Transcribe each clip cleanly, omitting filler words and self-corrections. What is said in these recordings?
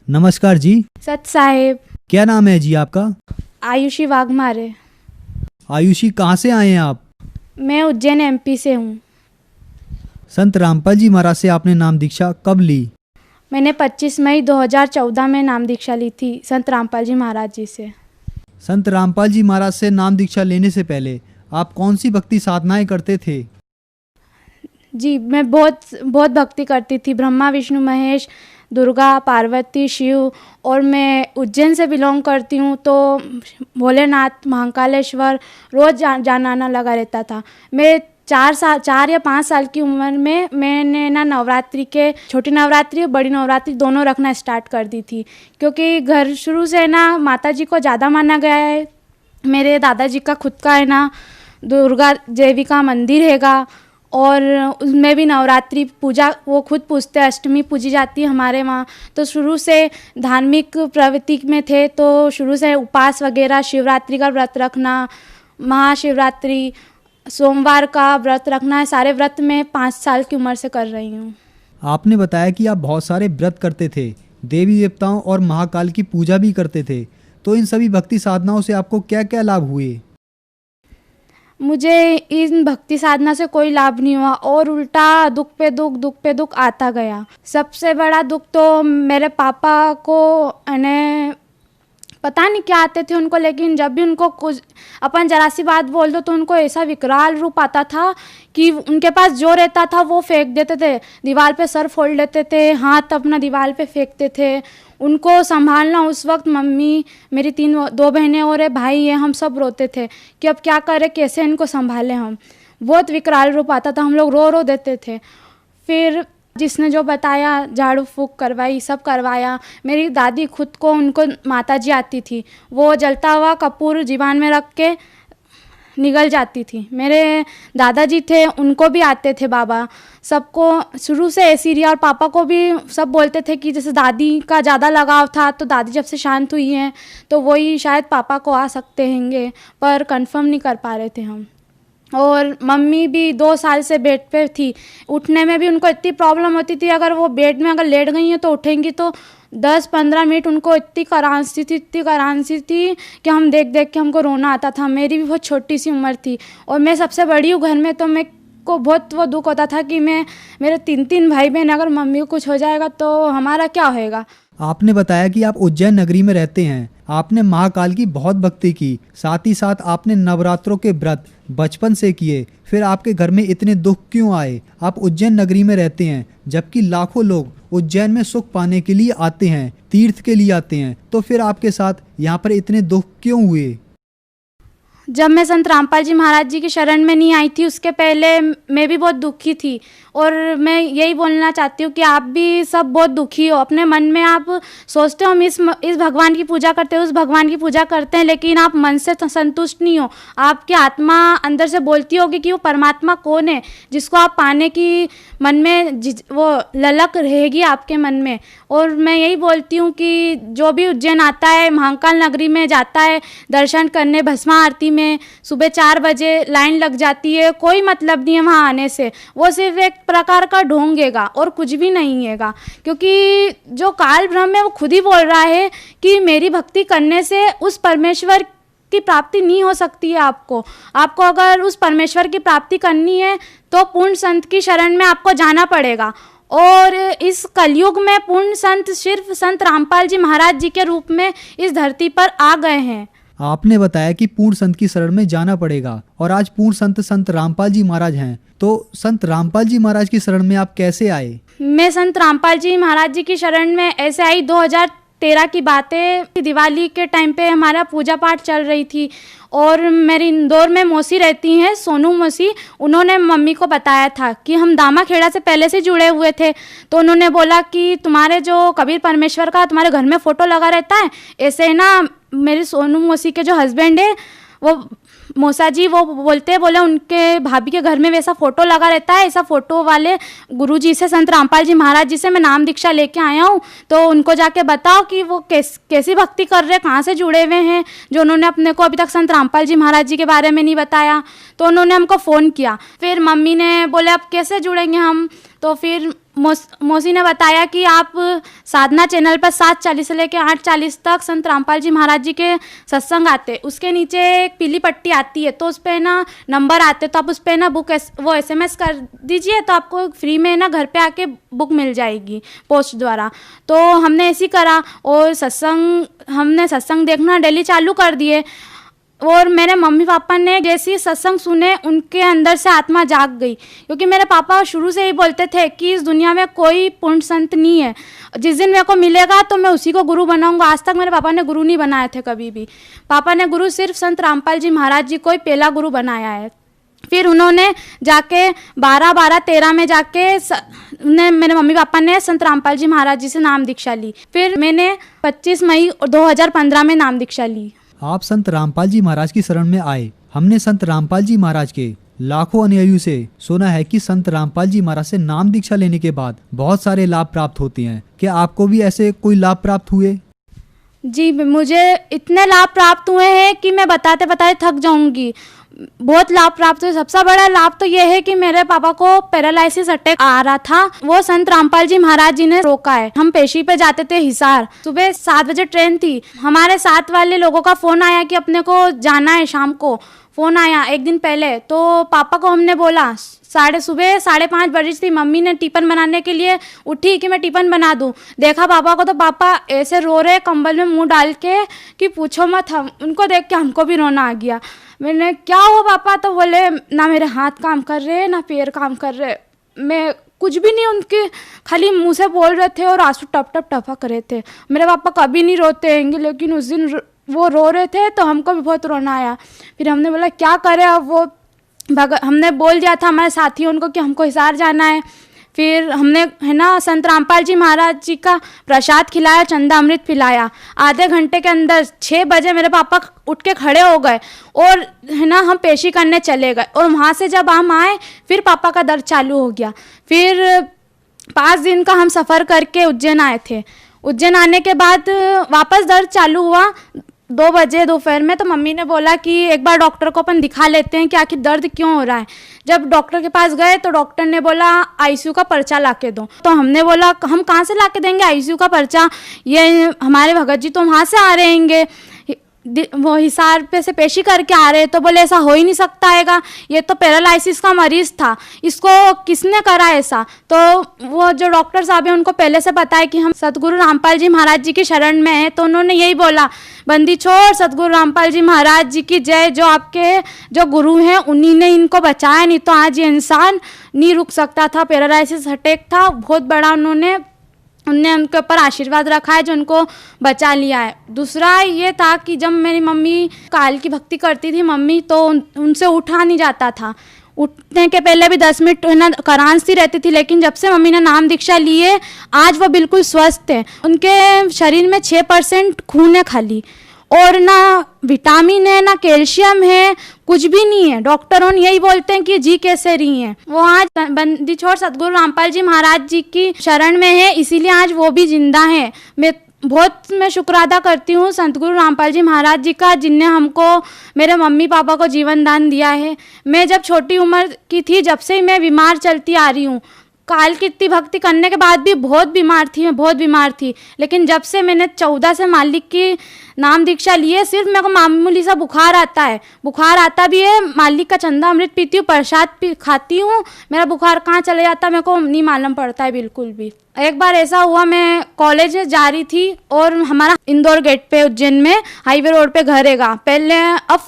नमस्कार जी। सत साहेब। क्या नाम है जी आपका? आयुषी वाघमारे। आयुषी, कहाँ से आए हैं आप? मैं उज्जैन एमपी से हूँ। संत रामपाल जी महाराज से आपने नाम दीक्षा कब ली? मैंने 25 मई 2014 में नाम दीक्षा ली थी संत रामपाल जी महाराज जी से। संत रामपाल जी महाराज से नाम दीक्षा लेने से पहले आप कौन सी भक्ति साधनाएं करते थे? जी, मैं बहुत बहुत भक्ति करती थी। ब्रह्मा विष्णु महेश, दुर्गा पार्वती शिव, और मैं उज्जैन से बिलोंग करती हूँ, तो भोलेनाथ महाकालेश्वर रोज़ जाना आना लगा रहता था। मैं 4 या 5 साल की उम्र में मैंने ना नवरात्रि के छोटी नवरात्रि और बड़ी नवरात्रि दोनों रखना स्टार्ट कर दी थी, क्योंकि घर शुरू से ना माता जी को ज़्यादा माना गया है। मेरे दादाजी का खुद का है ना दुर्गा देवी का मंदिर हैगा, और उसमें भी नवरात्रि पूजा वो खुद पूजते, अष्टमी पूजी जाती है हमारे वहाँ। तो शुरू से धार्मिक प्रवृत्ति में थे, तो शुरू से उपवास वगैरह, शिवरात्रि का व्रत रखना, महाशिवरात्रि, सोमवार का व्रत रखना है, सारे व्रत मैं 5 साल की उम्र से कर रही हूँ। आपने बताया कि आप बहुत सारे व्रत करते थे, देवी देवताओं और महाकाल की पूजा भी करते थे, तो इन सभी भक्ति साधनाओं से आपको क्या क्या लाभ हुए? मुझे इन भक्ति साधना से कोई लाभ नहीं हुआ, और उल्टा दुख पे दुख आता गया। सबसे बड़ा दुख तो मेरे पापा को पता नहीं क्या आते थे उनको, लेकिन जब भी उनको कुछ अपन जरा सी बात बोल दो तो उनको ऐसा विकराल रूप आता था कि उनके पास जो रहता था वो फेंक देते थे, दीवार पे सर फोड़ लेते थे, हाथ अपना दीवार पे फेंकते थे। उनको संभालना उस वक्त मम्मी, मेरी 2 बहनें और एक भाई है, हम सब रोते थे कि अब क्या करें, कैसे इनको संभालें हम। बहुत विकराल रूप आता था, हम लोग रो रो देते थे। फिर जिसने जो बताया, झाड़ू फूक करवाई, सब करवाया। मेरी दादी खुद को, उनको माताजी आती थी, वो जलता हुआ कपूर जीवान में रख के निगल जाती थी। मेरे दादाजी थे, उनको भी आते थे बाबा, सबको शुरू से ऐसी रही। और पापा को भी सब बोलते थे कि जैसे दादी का ज़्यादा लगाव था, तो दादी जब से शांत हुई हैं तो वही शायद पापा को आ सकते हैंगे, पर कंफर्म नहीं कर पा रहे थे हम। और मम्मी भी 2 साल से बेड पे थी, उठने में भी उनको इतनी प्रॉब्लम होती थी, अगर वो बेड में अगर लेट गई हैं तो उठेंगी तो 10-15 मिनट उनको इतनी करांसी थी कि हम देख देख के हमको रोना आता था। मेरी भी बहुत छोटी सी उम्र थी, और मैं सबसे बड़ी हूँ घर में, तो मैं को बहुत वो दुख होता था कि मेरे 3 भाई बहन, अगर मम्मी को कुछ हो जाएगा तो हमारा क्या होएगा। आपने बताया कि आप उज्जैन नगरी में रहते हैं, आपने महाकाल की बहुत भक्ति की, साथ ही साथ आपने नवरात्रों के व्रत बचपन से किए, फिर आपके घर में इतने दुख क्यों आए? आप उज्जैन नगरी में रहते हैं, जबकि लाखों लोग उज्जैन में सुख पाने के लिए आते हैं, तीर्थ के लिए आते हैं, तो फिर आपके साथ यहाँ पर इतने दुख क्यों हुए? जब मैं संत रामपाल जी महाराज जी की शरण में नहीं आई थी, उसके पहले मैं भी बहुत दुखी थी। और मैं यही बोलना चाहती हूँ कि आप भी सब बहुत दुखी हो। अपने मन में आप सोचते हो हम इस भगवान की पूजा करते हैं, उस भगवान की पूजा करते हैं, लेकिन आप मन से संतुष्ट नहीं हो। आपकी आत्मा अंदर से बोलती होगी कि वो परमात्मा कौन है, जिसको आप पाने की मन में वो ललक रहेगी आपके मन में। और मैं यही बोलती हूँ कि जो भी उज्जैन आता है, महाकाल नगरी में जाता है दर्शन करने, भस्मा आरती में सुबह 4 बजे लाइन लग जाती है, कोई मतलब नहीं है वहाँ आने से, वो सिर्फ एक प्रकार का ढोंगेगा और कुछ भी नहीं हैगा। क्योंकि जो काल ब्रह्म है वो खुद ही बोल रहा है कि मेरी भक्ति करने से उस परमेश्वर की प्राप्ति नहीं हो सकती है। आपको अगर उस परमेश्वर की प्राप्ति करनी है तो पूर्ण संत की शरण में आपको जाना पड़ेगा। और इस कलयुग में पूर्ण संत सिर्फ संत रामपाल जी महाराज जी के रूप में इस धरती पर आ गए हैं। आपने बताया कि पूर्ण संत की शरण में जाना पड़ेगा, और आज पूर्ण संत रामपाल जी महाराज हैं, तो संत रामपाल जी महाराज की शरण में आप कैसे आए? मैं संत रामपाल जी महाराज जी की शरण में ऐसे आई, 2013 की बात है। दिवाली के टाइम पे हमारा पूजा पाठ चल रही थी, और मेरी इंदौर में मौसी रहती हैं, सोनू मौसी, उन्होंने मम्मी को बताया था कि हम दामा खेड़ा से पहले से जुड़े हुए थे। तो उन्होंने बोला कि तुम्हारे जो कबीर परमेश्वर का तुम्हारे घर में फ़ोटो लगा रहता है, ऐसे ना मेरी सोनू मौसी के जो हस्बैंड है वो मौसा जी, वो बोले उनके भाभी के घर में वैसा फ़ोटो लगा रहता है, ऐसा फ़ोटो वाले गुरुजी से, संत रामपाल जी महाराज जी से मैं नाम दीक्षा लेके आया हूँ, तो उनको जाके बताओ कि वो कैसी भक्ति कर रहे हैं, कहाँ से जुड़े हुए हैं, जो उन्होंने अपने को अभी तक संत रामपाल जी महाराज जी के बारे में नहीं बताया। तो उन्होंने हमको फ़ोन किया। फिर मम्मी ने बोले अब कैसे जुड़ेंगे हम, तो फिर मौसी ने बताया कि आप साधना चैनल पर 7:40 से लेकर 8:40 तक संत रामपाल जी महाराज जी के सत्संग आते, उसके नीचे एक पीली पट्टी आती है, तो उस पर ना नंबर आते, तो आप उस पर ना वो SMS कर दीजिए, तो आपको फ्री में ना घर पे आके बुक मिल जाएगी पोस्ट द्वारा। तो हमने ऐसे करा और हमने सत्संग देखना डेली चालू कर दिए। और मेरे मम्मी पापा ने जैसे ही सत्संग सुने, उनके अंदर से आत्मा जाग गई, क्योंकि मेरे पापा शुरू से ही बोलते थे कि इस दुनिया में कोई पूर्ण संत नहीं है, जिस दिन मेरे को मिलेगा तो मैं उसी को गुरु बनाऊंगा। आज तक मेरे पापा ने गुरु नहीं बनाए थे कभी भी। पापा ने गुरु सिर्फ संत रामपाल जी महाराज जी को ही पहला गुरु बनाया है। फिर उन्होंने जाके 13 में जाके मेरे मम्मी पापा ने संत रामपाल जी महाराज जी से नाम दीक्षा ली। फिर मैंने 25 मई 2015 में नाम दीक्षा ली। आप संत रामपाल जी महाराज की शरण में आए। हमने संत रामपाल जी महाराज के लाखों अनुयायियों से सुना है कि संत रामपाल जी महाराज से नाम दीक्षा लेने के बाद बहुत सारे लाभ प्राप्त होते हैं। क्या आपको भी ऐसे कोई लाभ प्राप्त हुए? जी, मुझे इतने लाभ प्राप्त हुए हैं कि मैं बताते बताते थक जाऊंगी। बहुत लाभ प्राप्त हुए। सबसे बड़ा लाभ तो ये है कि मेरे पापा को पैरालिसिस अटैक आ रहा था, वो संत रामपाल जी महाराज जी ने रोका है। हम पेशी पे जाते थे हिसार, सुबह 7 बजे ट्रेन थी। हमारे साथ वाले लोगों का फ़ोन आया कि अपने को जाना है शाम को। फ़ोन आया एक दिन पहले, तो पापा को हमने बोला, सुबह 5:30 बजे थी। मम्मी ने टिफ़िन बनाने के लिए उठी कि मैं टिफ़िन बना दूं। देखा पापा को तो पापा ऐसे रो रहे कंबल में मुंह डाल के कि पूछो मत। हम उनको देख के हमको भी रोना आ गया। मैंने क्या हुआ पापा? तो बोले ना मेरे हाथ काम कर रहे ना पैर काम कर रहे। मैं कुछ भी नहीं, उनके खाली मुंह से बोल रहे थे और आंसू टप टप टपक रहे थे। मेरे पापा कभी नहीं रोते हैंगे, लेकिन उस दिन वो रो रहे थे तो हमको भी बहुत रोना आया। फिर हमने बोला क्या करें अब। वो हमने बोल दिया था हमारे साथियों उनको कि हमको हिसार जाना है। फिर हमने है ना संत रामपाल जी महाराज जी का प्रसाद खिलाया, चंदा अमृत पिलाया। आधे घंटे के अंदर 6 बजे मेरे पापा उठ के खड़े हो गए और है ना हम पेशी करने चले गए। और वहाँ से जब हम आए फिर पापा का दर्द चालू हो गया। फिर 5 दिन का हम सफ़र करके उज्जैन आए थे। उज्जैन आने के बाद वापस दर्द चालू हुआ 2 बजे दोपहर में। तो मम्मी ने बोला कि एक बार डॉक्टर को अपन दिखा लेते हैं कि आखिर दर्द क्यों हो रहा है। जब डॉक्टर के पास गए तो डॉक्टर ने बोला आईसीयू का पर्चा ला के दो। तो हमने बोला हम कहाँ से ला के देंगे आईसीयू का पर्चा, ये हमारे भगत जी तो वहाँ से आ रहे हैं, वो हिसार पे से पेशी करके आ रहे हैं। तो बोले ऐसा हो ही नहीं सकता हैगा, ये तो पैरालिसिस का मरीज़ था, इसको किसने करा ऐसा। तो वो जो डॉक्टर साहब हैं उनको पहले से पता है कि हम सतगुरु रामपाल जी महाराज जी की शरण में हैं। तो उन्होंने यही बोला, बंदी छोड़, सतगुरु रामपाल जी महाराज जी की जय। जो आपके जो गुरु हैं उन्हीं ने इनको बचाया, नहीं तो आज ये इंसान नहीं रुक सकता था। पैरालिसिस अटैक था बहुत बड़ा, उनने उनके ऊपर आशीर्वाद रखा है जो उनको बचा लिया है। दूसरा ये था कि जब मेरी मम्मी काल की भक्ति करती थी मम्मी, तो उनसे उठा नहीं जाता था। उठने के पहले भी 10 मिनट ना करांसी रहती थी, लेकिन जब से मम्मी ने नाम दीक्षा ली है आज वो बिल्कुल स्वस्थ है। उनके शरीर में 6% खून है खाली, और ना विटामिन है ना कैल्शियम है, कुछ भी नहीं है। डॉक्टरों ने यही बोलते हैं कि जी कैसे रही हैं। वो आज बंदी छोड़ सतगुरु रामपाल जी महाराज जी की शरण में है, इसीलिए आज वो भी जिंदा है। मैं शुक्र अदा करती हूँ सतगुरु रामपाल जी महाराज जी का, जिनने हमको मेरे मम्मी पापा को जीवन दान दिया है। मैं जब छोटी उम्र की थी, जब से ही मैं बीमार चलती आ रही हूँ। काल की इतनी भक्ति करने के बाद भी बहुत बीमार थी। लेकिन जब से मैंने 14 से मालिक की नाम दीक्षा ली है, सिर्फ मेरे को मामूली सा बुखार आता भी है। मालिक का चंदा अमृत पीती हूँ, प्रसाद खाती हूँ, मेरा बुखार कहाँ चले जाता है मेरे को नहीं मालूम पड़ता है बिल्कुल भी। एक बार ऐसा हुआ, मैं कॉलेज जा रही थी और हमारा इंदौर गेट पे उज्जैन में हाईवे रोड पे घर हैगा। पहले अब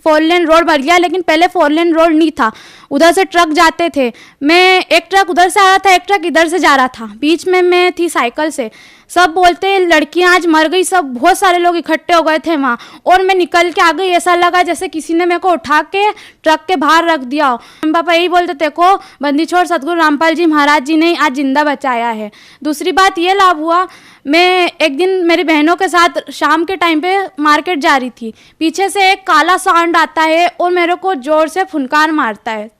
4 लेन रोड बन गया, लेकिन पहले 4 लेन रोड नहीं था। उधर से ट्रक जाते थे, मैं एक ट्रक उधर से आ रहा था, एक ट्रक इधर से जा रहा था, बीच में मैं थी साइकिल से। सब बोलते हैं लड़कियां आज मर गई, सब बहुत सारे लोग इकट्ठे हो गए थे वहाँ, और मैं निकल के आ गई। ऐसा लगा जैसे किसी ने मेरे को उठा के ट्रक के बाहर रख दिया हो। हम पापा यही बोलते थे को बंदी छोड़ सतगुरु रामपाल जी महाराज जी ने आज जिंदा बचाया है। दूसरी बात ये लाभ हुआ, मैं एक दिन मेरी बहनों के साथ शाम के टाइम पे मार्केट जा रही थी, पीछे से एक काला सांड आता है और मेरे को जोर से फुनकार मारता है।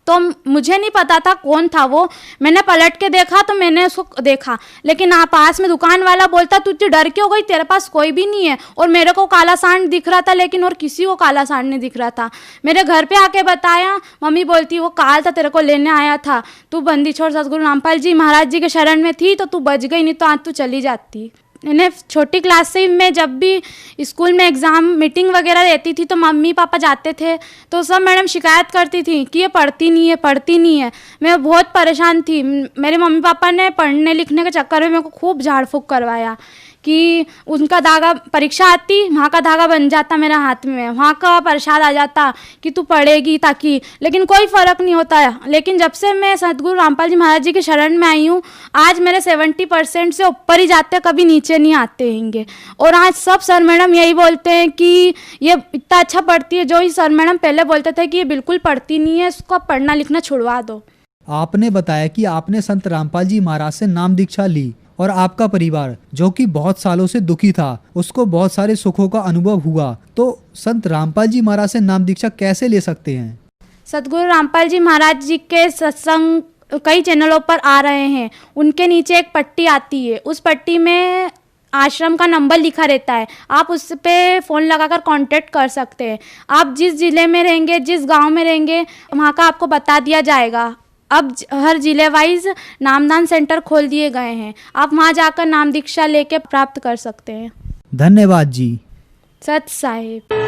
तो मुझे नहीं पता था कौन था वो। मैंने पलट के देखा तो मैंने उसको देखा, लेकिन पास में दुकान वाला बोलता तू इतनी डर क्यों गई, तेरे पास कोई भी नहीं है। और मेरे को काला सांड दिख रहा था, लेकिन और किसी को काला सांड नहीं दिख रहा था। मेरे घर पे आके बताया, मम्मी बोलती वो काल था, तेरे को लेने आया था, तू बंदी छोड़ सतगुरु रामपाल जी महाराज जी के शरण में थी तो तू बच गई, नहीं तो आज तू चली जाती। मैंने छोटी क्लास से मैं जब भी स्कूल में एग्ज़ाम मीटिंग वगैरह रहती थी तो मम्मी पापा जाते थे तो सब मैडम शिकायत करती थी कि ये पढ़ती नहीं है, पढ़ती नहीं है। मैं बहुत परेशान थी। मेरे मम्मी पापा ने पढ़ने लिखने के चक्कर में मेरे को खूब झाड़ फूँक करवाया कि उनका धागा परीक्षा आती, वहाँ का धागा बन जाता मेरे हाथ में, वहाँ का प्रसाद आ जाता कि तू पढ़ेगी ताकि, लेकिन कोई फ़र्क नहीं होता है। लेकिन जब से मैं सतगुरु रामपाल जी महाराज जी के शरण में आई हूँ, आज मेरे 70% से ऊपर ही जाते, कभी नीचे नहीं आते हैंगे। और आज सब सर मैडम यही बोलते हैं कि ये इतना अच्छा पढ़ती है। जो ही सर मैडम पहले बोलते थे कि ये बिल्कुल पढ़ती नहीं है, इसको पढ़ना लिखना छुड़वा दो। आपने बताया कि आपने संत रामपाल जी महाराज से नाम दीक्षा ली और आपका परिवार जो कि बहुत सालों से दुखी था उसको बहुत सारे सुखों का अनुभव हुआ। तो संत रामपाल जी महाराज से नाम दीक्षा कैसे ले सकते हैं? सतगुरु रामपाल जी महाराज जी के सत्संग कई चैनलों पर आ रहे हैं। उनके नीचे एक पट्टी आती है, उस पट्टी में आश्रम का नंबर लिखा रहता है, आप उस पे फ़ोन लगाकर कांटेक्ट कर सकते हैं। आप जिस ज़िले में रहेंगे, जिस गांव में रहेंगे, वहाँ का आपको बता दिया जाएगा। अब हर जिले वाइज नामदान सेंटर खोल दिए गए हैं, आप वहाँ जाकर नाम दीक्षा लेके प्राप्त कर सकते हैं। धन्यवाद जी। सत साहिब।